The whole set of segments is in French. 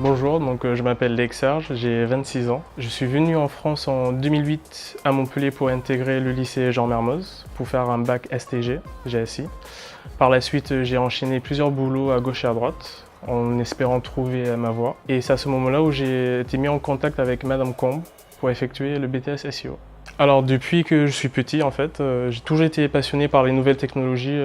Bonjour, je m'appelle Lex Serge, j'ai 26 ans. Je suis venu en France en 2008 à Montpellier pour intégrer le lycée Jean Mermoz pour faire un bac STG, GSI. Par la suite, j'ai enchaîné plusieurs boulots à gauche et à droite en espérant trouver ma voie. Et c'est à ce moment-là où j'ai été mis en contact avec Madame Combe pour effectuer le BTS SEO. Alors depuis que je suis petit j'ai toujours été passionné par les nouvelles technologies.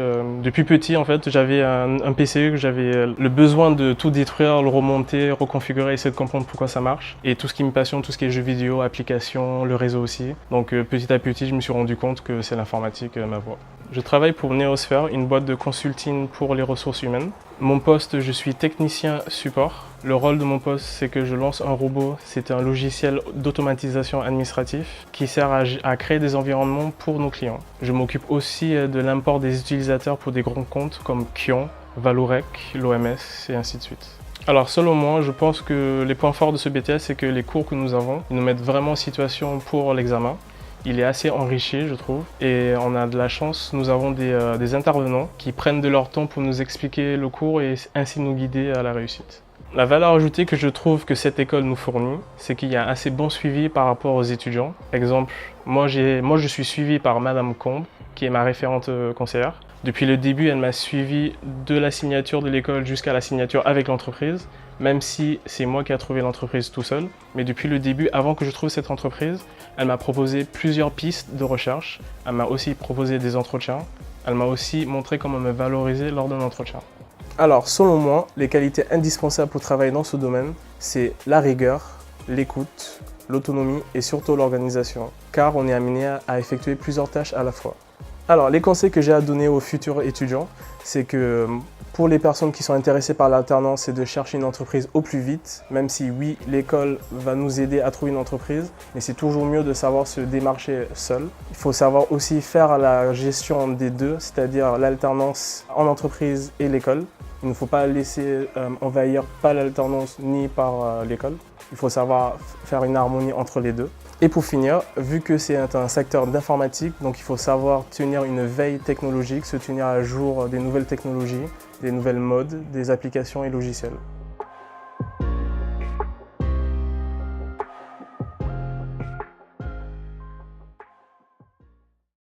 Depuis petit j'avais un PC, que j'avais le besoin de tout détruire, le remonter, reconfigurer, essayer de comprendre pourquoi ça marche. Et tout ce qui me passionne, tout ce qui est jeux vidéo, applications, le réseau aussi. Donc petit à petit je me suis rendu compte que c'est l'informatique ma voie. Je travaille pour Neosphere, une boîte de consulting pour les ressources humaines. Mon poste, je suis technicien support. Le rôle de mon poste, c'est que je lance un robot. C'est un logiciel d'automatisation administratif qui sert à créer des environnements pour nos clients. Je m'occupe aussi de l'import des utilisateurs pour des grands comptes comme Kion, Valorec, l'OMS et ainsi de suite. Alors selon moi, je pense que les points forts de ce BTS, c'est que les cours que nous avons, ils nous mettent vraiment en situation pour l'examen. Il est assez enrichi, je trouve, et on a de la chance, nous avons des intervenants qui prennent de leur temps pour nous expliquer le cours et ainsi nous guider à la réussite. La valeur ajoutée que je trouve que cette école nous fournit, c'est qu'il y a un assez bon suivi par rapport aux étudiants. Exemple, moi je suis suivi par Madame Combe, qui est ma référente conseillère. Depuis le début, elle m'a suivi de la signature de l'école jusqu'à la signature avec l'entreprise, même si c'est moi qui ai trouvé l'entreprise tout seul. Mais depuis le début, avant que je trouve cette entreprise, elle m'a proposé plusieurs pistes de recherche. Elle m'a aussi proposé des entretiens. Elle m'a aussi montré comment me valoriser lors d'un entretien. Alors, selon moi, les qualités indispensables pour travailler dans ce domaine, c'est la rigueur, l'écoute, l'autonomie et surtout l'organisation, car on est amené à effectuer plusieurs tâches à la fois. Alors, les conseils que j'ai à donner aux futurs étudiants, c'est que pour les personnes qui sont intéressées par l'alternance, c'est de chercher une entreprise au plus vite, même si oui, l'école va nous aider à trouver une entreprise, mais c'est toujours mieux de savoir se démarcher seul. Il faut savoir aussi faire la gestion des deux, c'est-à-dire l'alternance en entreprise et l'école. Il ne faut pas laisser envahir pas l'alternance ni par l'école. Il faut savoir faire une harmonie entre les deux. Et pour finir, vu que c'est un secteur d'informatique, donc il faut savoir tenir une veille technologique, se tenir à jour des nouvelles technologies, des nouvelles modes, des applications et logiciels.